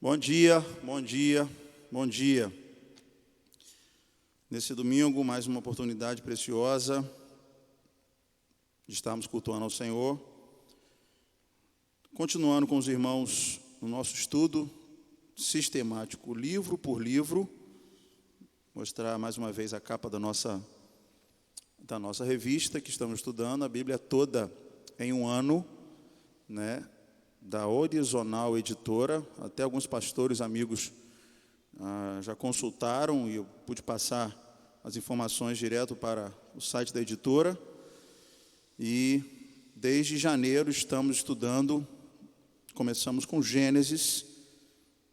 Bom dia, bom dia, bom dia. Nesse domingo, mais uma oportunidade preciosa de estarmos cultuando ao Senhor. Continuando com os irmãos no nosso estudo sistemático, livro por livro. Mostrar mais uma vez a capa da nossa revista que estamos estudando, a Bíblia toda em um ano, né? Da Horizontal Editora. Até alguns pastores amigos já consultaram e eu pude passar as informações direto para o site da editora. E desde janeiro estamos estudando, começamos com Gênesis,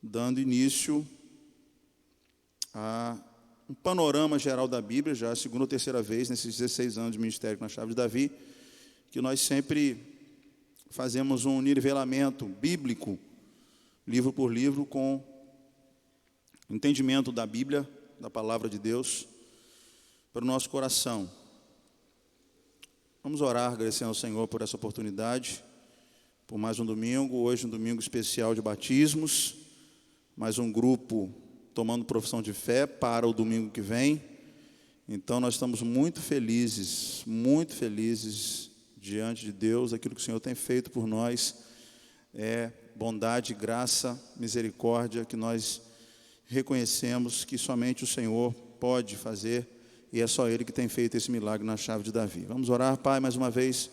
dando início a um panorama geral da Bíblia, já a segunda ou terceira vez nesses 16 anos de ministério na Chave de Davi, que nós sempre fazemos um nivelamento bíblico, livro por livro, com entendimento da Bíblia, da Palavra de Deus, para o nosso coração. Vamos orar, agradecendo ao Senhor por essa oportunidade, por mais um domingo, hoje um domingo especial de batismos, mais um grupo tomando profissão de fé para o domingo que vem. Então nós estamos muito felizes diante de Deus. Aquilo que o Senhor tem feito por nós é bondade, graça, misericórdia, que nós reconhecemos que somente o Senhor pode fazer, e é só Ele que tem feito esse milagre na Chave de Davi. Vamos orar, Pai, mais uma vez.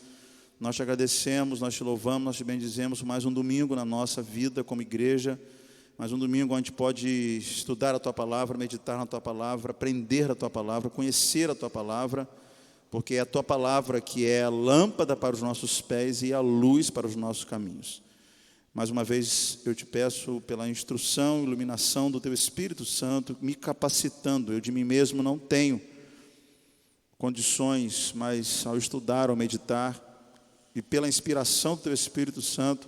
Nós te agradecemos, nós te louvamos, nós te bendizemos mais um domingo na nossa vida como igreja, mais um domingo onde a gente pode estudar a Tua Palavra, meditar na Tua Palavra, aprender a Tua Palavra, conhecer a Tua Palavra, porque é a Tua Palavra que é a lâmpada para os nossos pés e a luz para os nossos caminhos. Mais uma vez eu te peço pela instrução, iluminação do Teu Espírito Santo, me capacitando. Eu de mim mesmo não tenho condições, mas ao estudar, ao meditar, e pela inspiração do Teu Espírito Santo,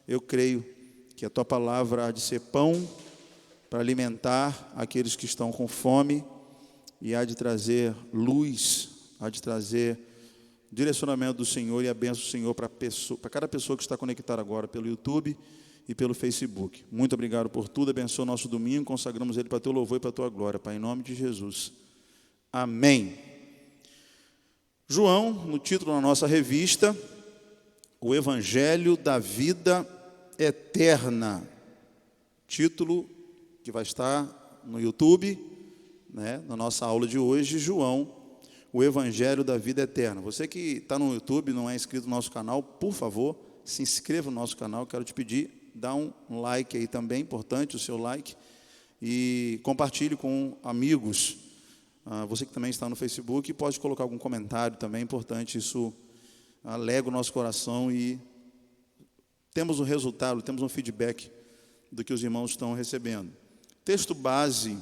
eu creio que a Tua Palavra há de ser pão para alimentar aqueles que estão com fome, e há de trazer luz, há de trazer direcionamento do Senhor e a bênção do Senhor para cada pessoa que está conectada agora pelo YouTube e pelo Facebook. Muito obrigado por tudo, abençoa o nosso domingo, consagramos ele para Teu louvor e para a Tua glória, Pai, em nome de Jesus. Amém. João, no título da nossa revista, o Evangelho da Vida Eterna. Título que vai estar no YouTube, né, na nossa aula de hoje, João, o Evangelho da Vida Eterna. Você que está no YouTube, não é inscrito no nosso canal, por favor, se inscreva no nosso canal. Quero te pedir, dá um like aí também, importante o seu like, e compartilhe com amigos. Você que também está no Facebook, pode colocar algum comentário também, importante, isso alegra o nosso coração e temos um resultado, temos um feedback do que os irmãos estão recebendo. O texto base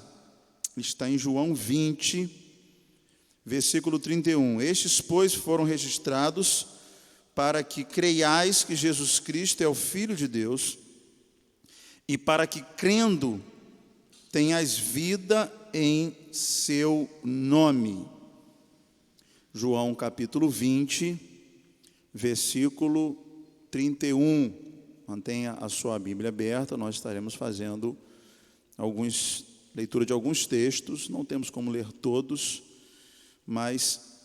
está em João 20, versículo 31. Estes, pois, foram registrados para que creiais que Jesus Cristo é o Filho de Deus e para que, crendo, tenhais vida em seu nome. João capítulo 20, versículo 31. Mantenha a sua Bíblia aberta, nós estaremos fazendo leitura de alguns textos, não temos como ler todos, mas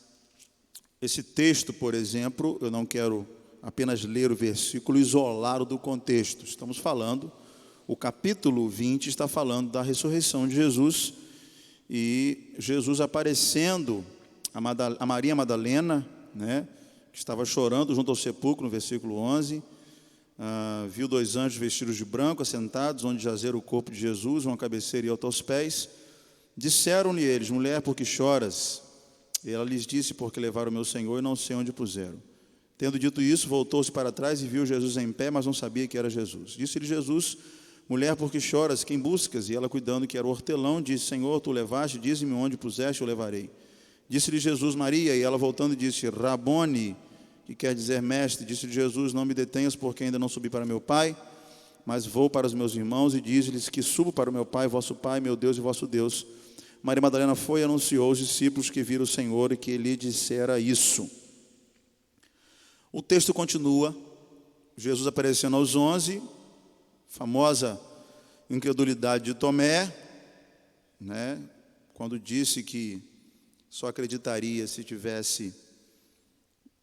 esse texto, por exemplo, eu não quero apenas ler o versículo isolado do contexto. Estamos falando, o capítulo 20 está falando da ressurreição de Jesus, e Jesus aparecendo a Maria Madalena, né, que estava chorando junto ao sepulcro, no versículo 11, viu dois anjos vestidos de branco, assentados, onde jazera o corpo de Jesus, uma cabeceira e outra aos pés. Disseram-lhe eles: mulher, por que choras? E ela lhes disse: porque levaram o meu Senhor e não sei onde puseram. Tendo dito isso, voltou-se para trás e viu Jesus em pé, mas não sabia que era Jesus. Disse-lhe Jesus: mulher, por que choras? Quem buscas? E ela, cuidando que era o hortelão, disse: Senhor, tu o levaste, dize-me onde puseste, eu levarei. Disse-lhe Jesus: Maria. E ela, voltando, disse: Rabone, que quer dizer mestre. Disse-lhe Jesus: não me detenhas, porque ainda não subi para meu Pai, mas vou para os meus irmãos, e diz-lhes que subo para o meu Pai, vosso Pai, meu Deus e vosso Deus. Maria Madalena foi e anunciou aos discípulos que viram o Senhor e que lhe dissera isso. O texto continua, Jesus aparecendo aos 11, famosa incredulidade de Tomé, né, quando disse que só acreditaria se tivesse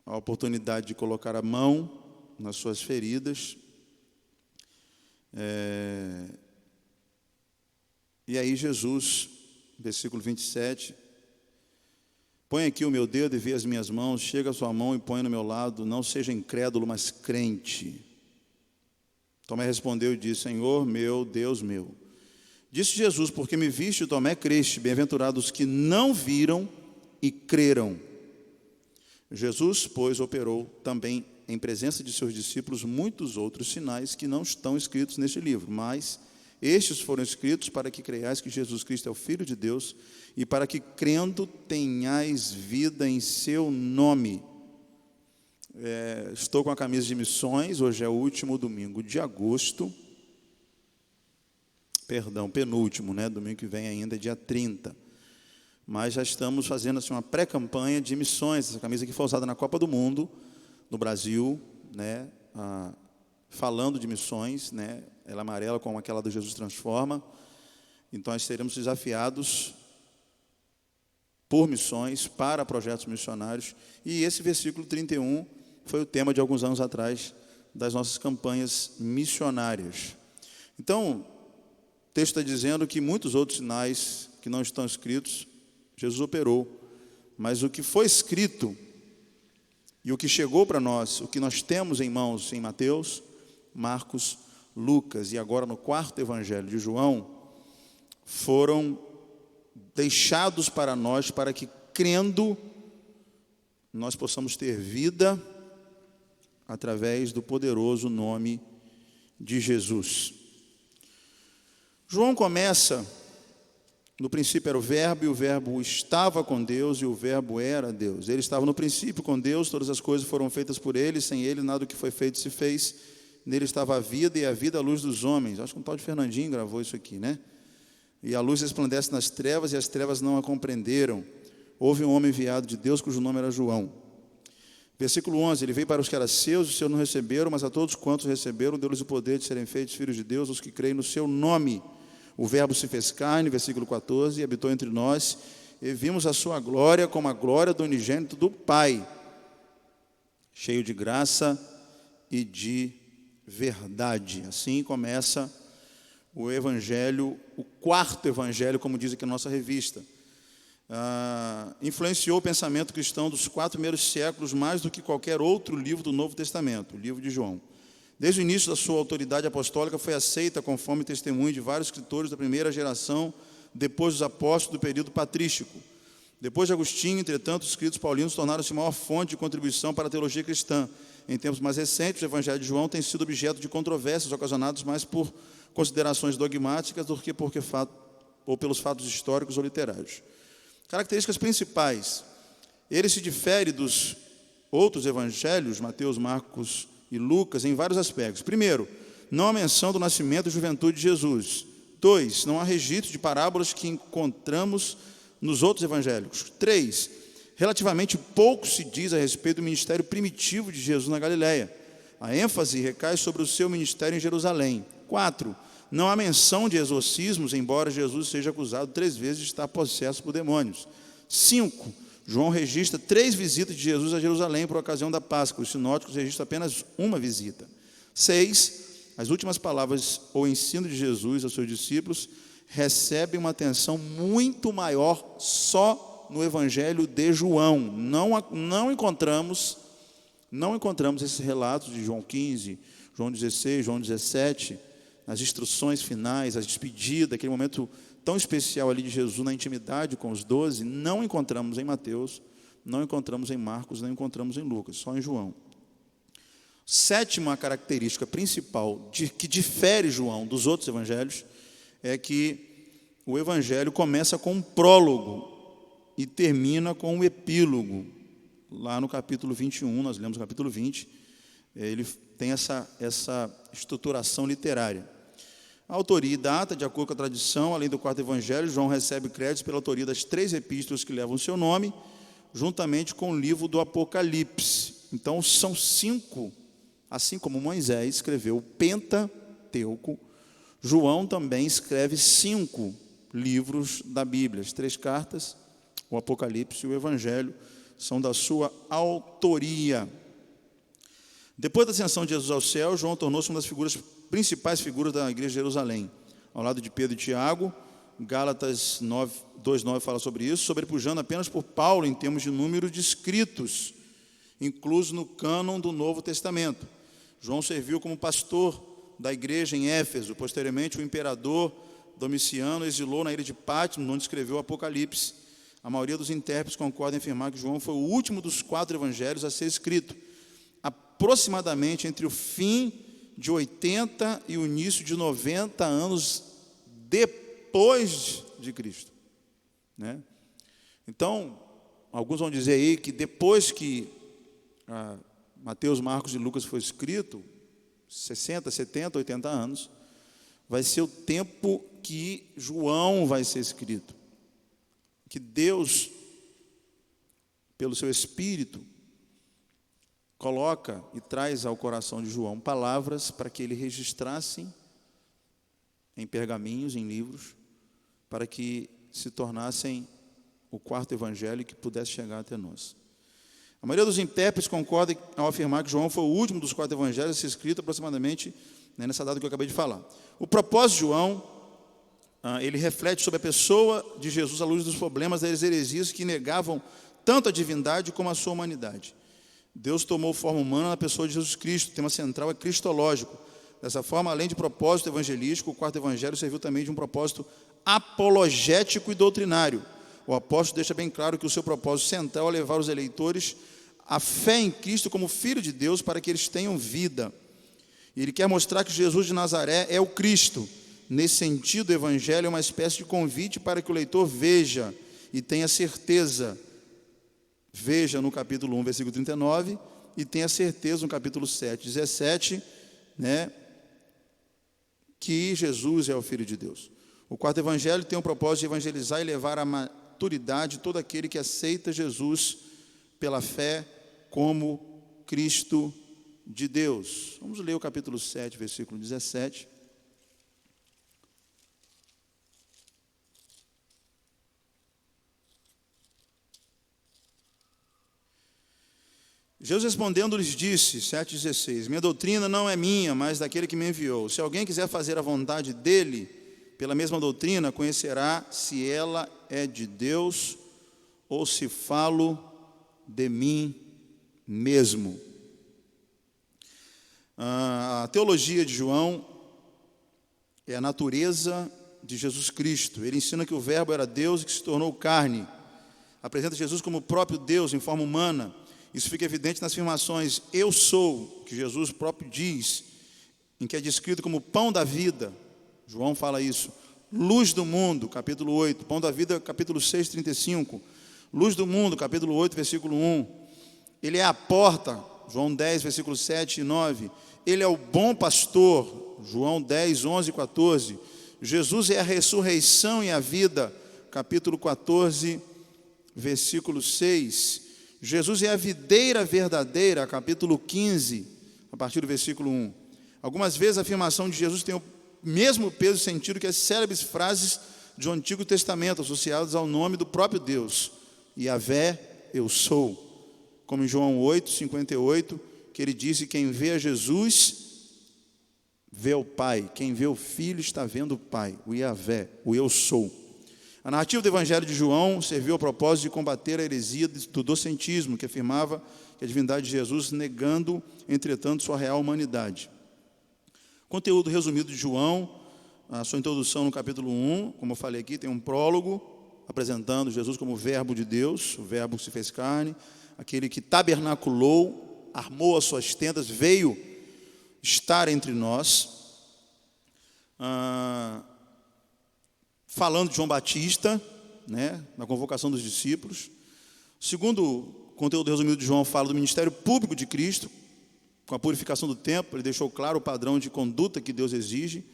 a oportunidade de colocar a mão nas suas feridas. E aí Jesus, versículo 27, põe aqui o meu dedo e vê as minhas mãos, chega a sua mão e põe no meu lado, não seja incrédulo, mas crente. Tomé respondeu e disse, Senhor meu, Deus meu. Disse Jesus, porque me viste, Tomé, creste, bem-aventurados os que não viram e creram. Jesus, pois, operou também em presença de seus discípulos muitos outros sinais que não estão escritos neste livro, mas estes foram escritos para que creiais que Jesus Cristo é o Filho de Deus e para que, crendo, tenhais vida em seu nome. Estou com a camisa de missões, hoje é o último domingo de agosto, penúltimo, né? Domingo que vem ainda é dia 30. Mas já estamos fazendo assim, uma pré-campanha de missões. Essa camisa aqui foi usada na Copa do Mundo, no Brasil, né? Falando de missões, né? Ela é amarela como aquela do Jesus Transforma. Então nós seremos desafiados por missões, para projetos missionários. E esse versículo 31 foi o tema de alguns anos atrás das nossas campanhas missionárias. Então, o texto está dizendo que muitos outros sinais que não estão escritos, Jesus operou. Mas o que foi escrito e o que chegou para nós, o que nós temos em mãos em Mateus, Marcos, Lucas e agora no quarto evangelho de João, foram deixados para nós, para que, crendo, nós possamos ter vida através do poderoso nome de Jesus. João começa, no princípio era o Verbo, e o Verbo estava com Deus, e o Verbo era Deus. Ele estava no princípio com Deus, todas as coisas foram feitas por Ele, sem Ele nada do que foi feito se fez. Nele estava a vida, e a vida a luz dos homens. Acho que um tal de Fernandinho gravou isso aqui, né? E a luz resplandece nas trevas, e as trevas não a compreenderam. Houve um homem enviado de Deus, cujo nome era João. Versículo 11, ele veio para os que eram seus, os seus não receberam, mas a todos quantos receberam, deu-lhes o poder de serem feitos filhos de Deus, os que creem no seu nome. O verbo se fez carne, versículo 14, e habitou entre nós, e vimos a sua glória como a glória do unigênito do Pai, cheio de graça e de verdade. Assim começa o evangelho, o quarto evangelho, como diz aqui na nossa revista. Influenciou o pensamento cristão dos 4 primeiros séculos mais do que qualquer outro livro do Novo Testamento, o livro de João. Desde o início da sua autoridade apostólica, foi aceita conforme testemunho de vários escritores da primeira geração, depois dos apóstolos do período patrístico. Depois de Agostinho, entretanto, os escritos paulinos tornaram-se maior fonte de contribuição para a teologia cristã. Em tempos mais recentes, o Evangelho de João tem sido objeto de controvérsias, ocasionadas mais por considerações dogmáticas do que pelos fatos históricos ou literários. Características principais. Ele se difere dos outros evangelhos, Mateus, Marcos e Lucas, em vários aspectos. Primeiro, não há menção do nascimento e juventude de Jesus. 2, não há registro de parábolas que encontramos nos outros evangélicos. 3, relativamente pouco se diz a respeito do ministério primitivo de Jesus na Galileia. A ênfase recai sobre o seu ministério em Jerusalém. 4, não há menção de exorcismos, embora Jesus seja acusado 3 vezes de estar possesso por demônios. 5, João registra 3 visitas de Jesus a Jerusalém por ocasião da Páscoa. Os sinóticos registram apenas uma visita. 6, as últimas palavras ou ensino de Jesus aos seus discípulos recebem uma atenção muito maior só no Evangelho de João. Não encontramos esses relatos de João 15, João 16, João 17, as instruções finais, as despedidas, aquele momento tão especial ali de Jesus na intimidade com os 12, não encontramos em Mateus, não encontramos em Marcos, não encontramos em Lucas, só em João. Sétima característica principal que difere João dos outros evangelhos é que o evangelho começa com um prólogo e termina com um epílogo. Lá no capítulo 21, nós lemos o capítulo 20, ele tem essa estruturação literária. A autoria e data, de acordo com a tradição, além do quarto evangelho, João recebe créditos pela autoria das 3 epístolas que levam o seu nome, juntamente com o livro do Apocalipse. Então, são 5, assim como Moisés escreveu o Pentateuco, João também escreve 5 livros da Bíblia. As 3 cartas, o Apocalipse e o Evangelho, são da sua autoria. Depois da ascensão de Jesus ao céu, João tornou-se uma das principais figuras da igreja de Jerusalém. Ao lado de Pedro e Tiago, Gálatas 2:9 fala sobre isso, sobrepujando apenas por Paulo em termos de número de escritos, incluso no cânon do Novo Testamento. João serviu como pastor da igreja em Éfeso. Posteriormente, o imperador Domiciano exilou na ilha de Patmos, onde escreveu o Apocalipse. A maioria dos intérpretes concorda em afirmar que João foi o último dos 4 evangelhos a ser escrito, aproximadamente entre o fim de 80 e o início de 90 anos depois de Cristo, né? Então, alguns vão dizer aí que depois que Mateus, Marcos e Lucas foi escrito, 60, 70, 80 anos, vai ser o tempo que João vai ser escrito. Que Deus, pelo seu Espírito, coloca e traz ao coração de João palavras para que ele registrasse em pergaminhos, em livros, para que se tornassem o 4º evangelho que pudesse chegar até nós. A maioria dos intérpretes concorda ao afirmar que João foi o último dos 4 evangelhos a ser escrito aproximadamente, né, nessa data que eu acabei de falar. O propósito de João, ele reflete sobre a pessoa de Jesus à luz dos problemas das heresias que negavam tanto a divindade como a sua humanidade. Deus tomou forma humana na pessoa de Jesus Cristo, o tema central é cristológico. Dessa forma, além de propósito evangelístico, o 4º evangelho serviu também de um propósito apologético e doutrinário. O apóstolo deixa bem claro que o seu propósito central é levar os eleitores à fé em Cristo como Filho de Deus para que eles tenham vida. E ele quer mostrar que Jesus de Nazaré é o Cristo. Nesse sentido, o evangelho é uma espécie de convite para que o leitor veja e tenha certeza. Veja no capítulo 1, versículo 39, e tenha certeza no capítulo 7, 17, né, que Jesus é o Filho de Deus. O 4º evangelho tem o propósito de evangelizar e levar à maturidade todo aquele que aceita Jesus pela fé como Cristo de Deus. Vamos ler o capítulo 7, versículo 17. Jesus respondendo lhes disse, 7,16, minha doutrina não é minha, mas daquele que me enviou. Se alguém quiser fazer a vontade dele, pela mesma doutrina, conhecerá se ela é de Deus ou se falo de mim mesmo. A teologia de João é a natureza de Jesus Cristo. Ele ensina que o verbo era Deus e que se tornou carne. Apresenta Jesus como o próprio Deus em forma humana. Isso fica evidente nas afirmações eu sou, que Jesus próprio diz, em que é descrito como pão da vida. João fala isso. Luz do mundo, capítulo 8. Pão da vida, capítulo 6, 35. Luz do mundo, capítulo 8, versículo 1. Ele é a porta, João 10, versículos 7 e 9. Ele é o bom pastor, João 10, 11 e 14. Jesus é a ressurreição e a vida, capítulo 14, versículo 6. Jesus é a videira verdadeira, capítulo 15, a partir do versículo 1. Algumas vezes a afirmação de Jesus tem o mesmo peso e sentido que as célebres frases do Antigo Testamento, associadas ao nome do próprio Deus. Yahvé, eu sou. Como em João 8, 58, que ele disse, quem vê a Jesus, vê o Pai. Quem vê o Filho está vendo o Pai, o Yahvé, o eu sou. A narrativa do Evangelho de João serviu ao propósito de combater a heresia do docentismo, que afirmava que a divindade de Jesus, negando, entretanto, sua real humanidade. Conteúdo resumido de João, a sua introdução no capítulo 1, como eu falei aqui, tem um prólogo, apresentando Jesus como o verbo de Deus, o verbo que se fez carne, aquele que tabernaculou, armou as suas tendas, veio estar entre nós. Falando de João Batista, né, na convocação dos discípulos. O segundo conteúdo resumido de João fala do ministério público de Cristo, com a purificação do templo. Ele deixou claro o padrão de conduta que Deus exige.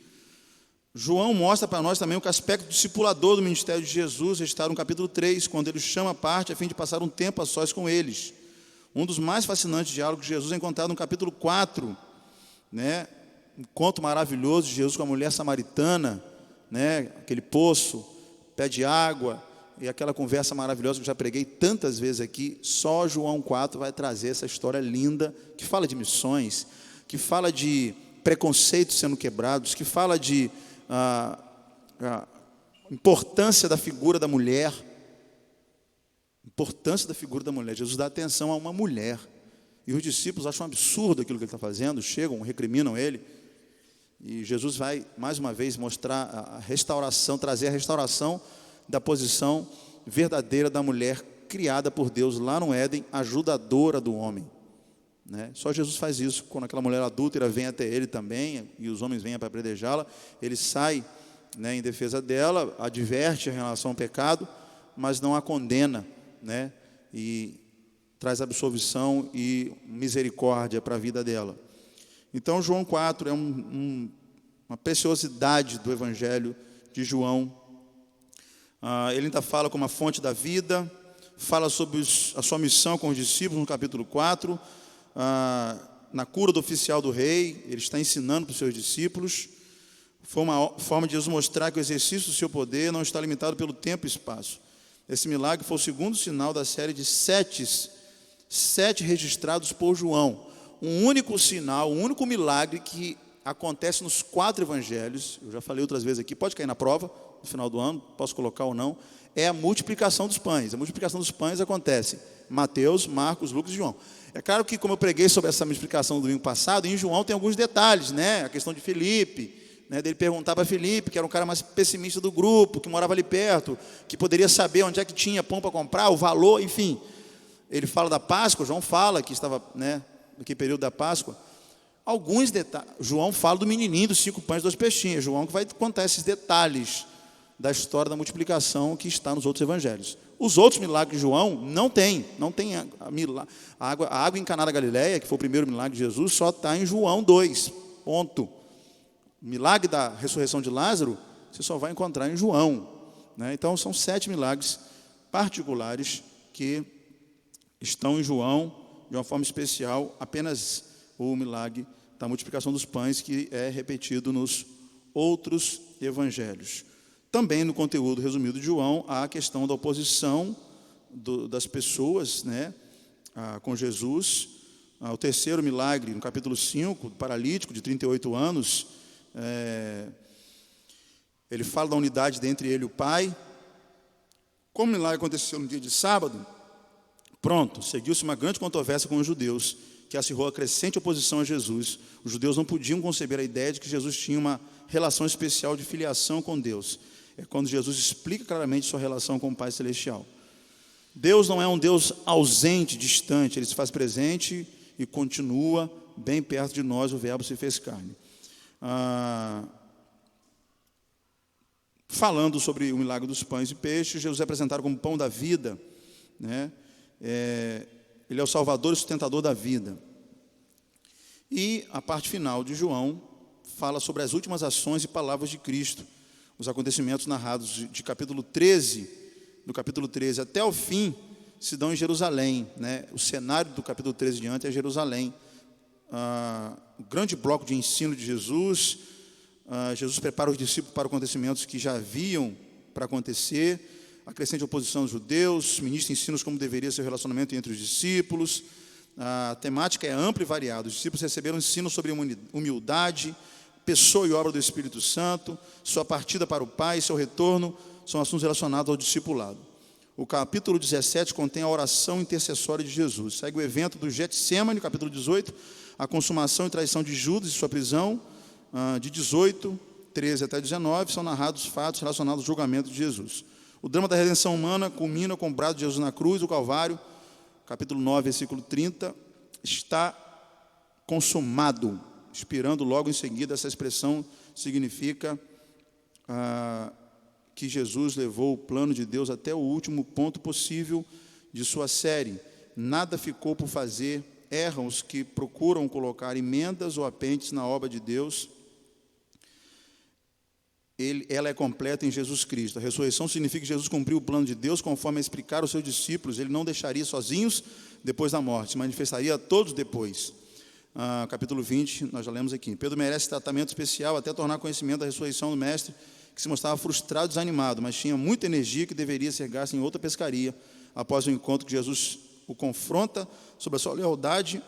João mostra para nós também o aspecto discipulador do ministério de Jesus, está no capítulo 3, quando ele os chama à parte a fim de passar um tempo a sós com eles. Um dos mais fascinantes diálogos de Jesus é encontrado no capítulo 4, né, encontro maravilhoso de Jesus com a mulher samaritana, né? Aquele poço, pé de água, e aquela conversa maravilhosa que eu já preguei tantas vezes aqui. Só João 4 vai trazer essa história linda, que fala de missões, que fala de preconceitos sendo quebrados, que fala de importância da figura da mulher. Importância da figura da mulher. Jesus dá atenção a uma mulher. E os discípulos acham um absurdo aquilo que ele está fazendo, chegam, recriminam ele. E Jesus vai, mais uma vez, mostrar a restauração, trazer a restauração da posição verdadeira da mulher criada por Deus lá no Éden, ajudadora do homem, né? Só Jesus faz isso. Quando aquela mulher adúltera vem até ele também, e os homens vêm para apedrejá-la, ele sai, né, em defesa dela, adverte em relação ao pecado, mas não a condena, né, e traz absolvição e misericórdia para a vida dela. Então João 4 é uma preciosidade do Evangelho de João. Ele ainda fala como a fonte da vida, fala sobre a sua missão com os discípulos no capítulo 4, na cura do oficial do rei, ele está ensinando para os seus discípulos. Foi uma forma de Jesus mostrar que o exercício do seu poder não está limitado pelo tempo e espaço. Esse milagre foi o segundo sinal da série de sete registrados por João. Um único sinal, um único milagre que acontece nos 4 evangelhos, eu já falei outras vezes aqui, pode cair na prova, no final do ano, posso colocar ou não, é a multiplicação dos pães. A multiplicação dos pães acontece em Mateus, Marcos, Lucas e João. É claro que, como eu preguei sobre essa multiplicação no domingo passado, em João tem alguns detalhes, né? A questão de Filipe, né? Dele perguntar para Filipe, que era um cara mais pessimista do grupo, que morava ali perto, que poderia saber onde é que tinha pão para comprar, o valor, enfim. Ele fala da Páscoa, João fala que estava, né, no que período da Páscoa. Alguns detalhes. João fala do menininho dos 5 pães e 2 peixinhos. João que vai contar esses detalhes da história da multiplicação que está nos outros evangelhos. Os outros milagres de João não tem a água encanada da Galileia, que foi o primeiro milagre de Jesus, só está em João 2, ponto. O milagre da ressurreição de Lázaro, você só vai encontrar em João, né? Então são 7 milagres particulares que estão em João, de uma forma especial, apenas o milagre da multiplicação dos pães, que é repetido nos outros evangelhos. Também no conteúdo resumido de João, há a questão da oposição das pessoas, né, com Jesus. O terceiro milagre, no capítulo 5, do paralítico de 38 anos, ele fala da unidade entre ele e o Pai. Como o milagre aconteceu no dia de sábado, pronto, seguiu-se uma grande controvérsia com os judeus, que acirrou a crescente oposição a Jesus. Os judeus não podiam conceber a ideia de que Jesus tinha uma relação especial de filiação com Deus. É quando Jesus explica claramente sua relação com o Pai Celestial. Deus não é um Deus ausente, distante. Ele se faz presente e continua bem perto de nós. O Verbo se fez carne. Falando sobre o milagre dos pães e peixes, Jesus é apresentado como pão da vida, né? Ele é o Salvador e sustentador da vida. E a parte final de João fala sobre as últimas ações e palavras de Cristo. Os acontecimentos narrados do capítulo 13 até o fim se dão em Jerusalém, né? O cenário do capítulo 13 diante é Jerusalém. O grande bloco de ensino de Jesus. Jesus prepara os discípulos para acontecimentos que já haviam para acontecer. A crescente oposição aos judeus, ministra ensinos como deveria ser o relacionamento entre os discípulos. A temática é ampla e variada. Os discípulos receberam ensino sobre humildade, pessoa e obra do Espírito Santo, sua partida para o Pai e seu retorno são assuntos relacionados ao discipulado. O capítulo 17 contém a oração intercessória de Jesus. Segue o evento do Getsêmani, capítulo 18, a consumação e traição de Judas e sua prisão. De 18, 13 até 19, são narrados fatos relacionados ao julgamento de Jesus. O drama da redenção humana culmina com o braço de Jesus na cruz, o Calvário, capítulo 9, versículo 30, está consumado. Expirando logo em seguida, essa expressão significa que Jesus levou o plano de Deus até o último ponto possível de sua série. Nada ficou por fazer. Erram os que procuram colocar emendas ou apêndices na obra de Deus. Ela é completa em Jesus Cristo. A ressurreição significa que Jesus cumpriu o plano de Deus, conforme explicaram aos seus discípulos. Ele não deixaria sozinhos depois da morte, se manifestaria a todos depois. capítulo 20, nós já lemos aqui. Pedro merece tratamento especial até tornar conhecimento da ressurreição do mestre, que se mostrava frustrado e desanimado, mas tinha muita energia que deveria ser gasta em outra pescaria. Após o encontro que Jesus o confronta sobre a sua lealdade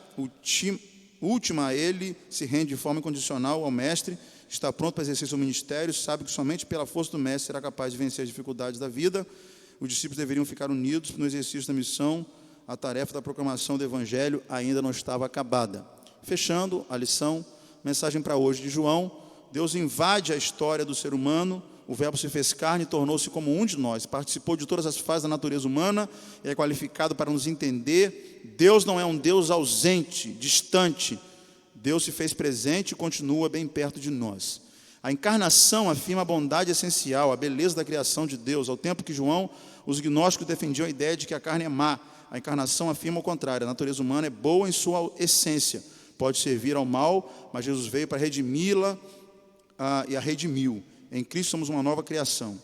última a ele, se rende de forma incondicional ao mestre, está pronto para exercer seu ministério, sabe que somente pela força do mestre será capaz de vencer as dificuldades da vida. Os discípulos deveriam ficar unidos no exercício da missão. A tarefa da proclamação do evangelho ainda não estava acabada. Fechando a lição, mensagem para hoje de João: Deus invade a história do ser humano, o verbo se fez carne e tornou-se como um de nós, participou de todas as fases da natureza humana e é qualificado para nos entender. Deus não é um Deus ausente, distante. Deus se fez presente e continua bem perto de nós. A encarnação afirma a bondade essencial, a beleza da criação de Deus, ao tempo que João, os gnósticos defendiam a ideia de que a carne é má. A encarnação afirma o contrário, a natureza humana é boa em sua essência, pode servir ao mal, mas Jesus veio para redimi-la e a redimiu. Em Cristo somos uma nova criação.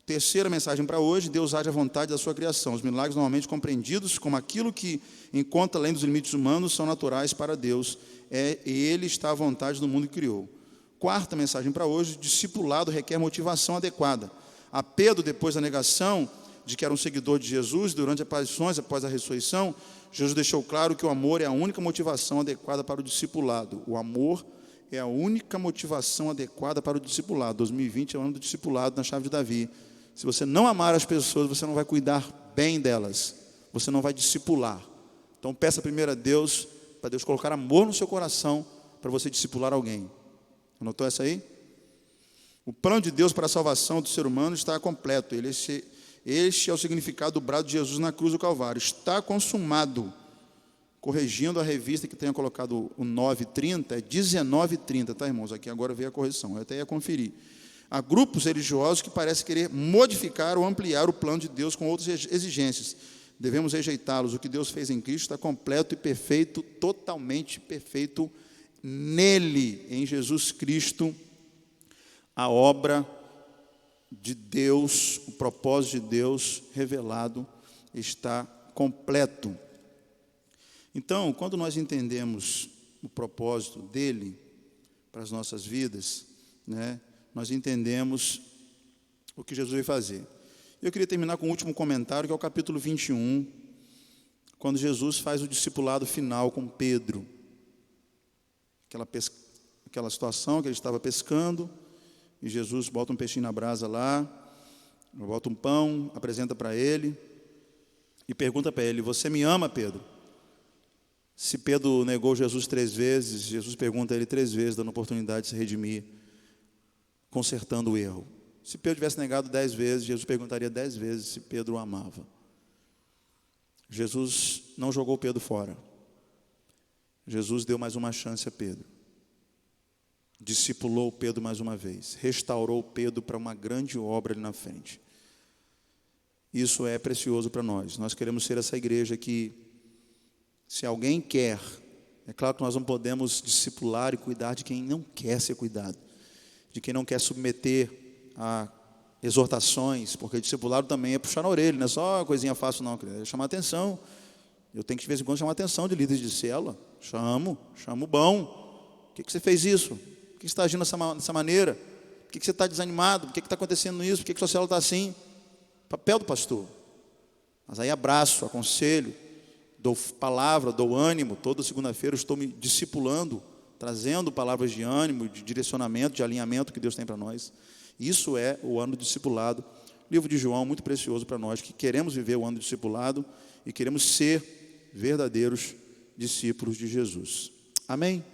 Terceira mensagem para hoje: Deus age à vontade da sua criação. Os milagres normalmente compreendidos como aquilo que encontra além dos limites humanos são naturais para Deus. Ele está à vontade do mundo que criou. Quarta mensagem para hoje: discipulado requer motivação adequada. A Pedro, depois da negação de que era um seguidor de Jesus, durante as aparições após a ressurreição, Jesus deixou claro que o amor é a única motivação adequada para o discipulado. O amor é a única motivação adequada para o discipulado. 2020 é o ano do discipulado na chave de Davi. Se você não amar as pessoas, você não vai cuidar bem delas, você não vai discipular. Então peça primeiro a Deus, para Deus colocar amor no seu coração, para você discipular alguém. Anotou essa aí? O plano de Deus para a salvação do ser humano está completo. Este é o significado do brado de Jesus na cruz do Calvário. Está consumado. Corrigindo a revista que tenha colocado o 9:30, é 19:30, tá, irmãos? Aqui agora veio a correção, eu até ia conferir. Há grupos religiosos que parecem querer modificar ou ampliar o plano de Deus com outras exigências. Devemos rejeitá-los. O que Deus fez em Cristo está completo e perfeito, totalmente perfeito nele, em Jesus Cristo. A obra de Deus, o propósito de Deus revelado está completo. Então, quando nós entendemos o propósito dele para as nossas vidas, né, nós entendemos o que Jesus veio fazer. Eu queria terminar com o último comentário, que é o capítulo 21, quando Jesus faz o discipulado final com Pedro. Aquela situação que ele estava pescando, e Jesus bota um peixinho na brasa lá, bota um pão, apresenta para ele, e pergunta para ele: você me ama, Pedro? Se Pedro negou Jesus 3 vezes, Jesus pergunta a ele 3 vezes, dando oportunidade de se redimir, consertando o erro. Se Pedro tivesse negado 10 vezes, Jesus perguntaria 10 vezes se Pedro o amava. Jesus não jogou Pedro fora. Jesus deu mais uma chance a Pedro. Discipulou Pedro mais uma vez. Restaurou Pedro para uma grande obra ali na frente. Isso é precioso para nós. Nós queremos ser essa igreja que, se alguém quer, é claro que nós não podemos discipular e cuidar de quem não quer ser cuidado, de quem não quer submeter a exortações, porque discipulado também é puxar na orelha, não é só uma coisinha fácil não, é chamar atenção. Eu tenho que de vez em quando chamar a atenção de líderes de célula. Chamo bom. Por que você fez isso? Por que você está agindo dessa maneira? Por que você está desanimado? Por que está acontecendo isso? Por que sua célula está assim? Papel do pastor. Mas aí abraço, aconselho, dou palavra, dou ânimo. Toda segunda-feira eu estou me discipulando, trazendo palavras de ânimo, de direcionamento, de alinhamento que Deus tem para nós. Isso é o ano do discipulado. O livro de João, muito precioso para nós, que queremos viver o ano do discipulado e queremos ser verdadeiros discípulos de Jesus. Amém?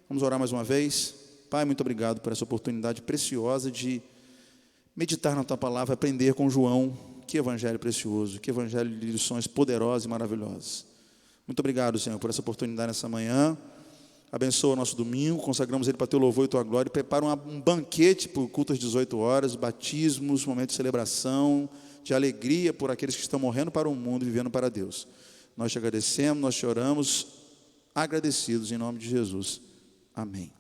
Vamos orar mais uma vez. Pai, muito obrigado por essa oportunidade preciosa de meditar na Tua Palavra, aprender com João. Que evangelho precioso, que evangelho de lições poderosas e maravilhosas. Muito obrigado, Senhor, por essa oportunidade nessa manhã. Abençoa o nosso domingo, consagramos ele para Teu louvor e Tua glória. Prepara um banquete por culto às 18 horas, batismos, momento de celebração, de alegria por aqueles que estão morrendo para o mundo e vivendo para Deus. Nós te agradecemos, nós te oramos, agradecidos em nome de Jesus. Amém.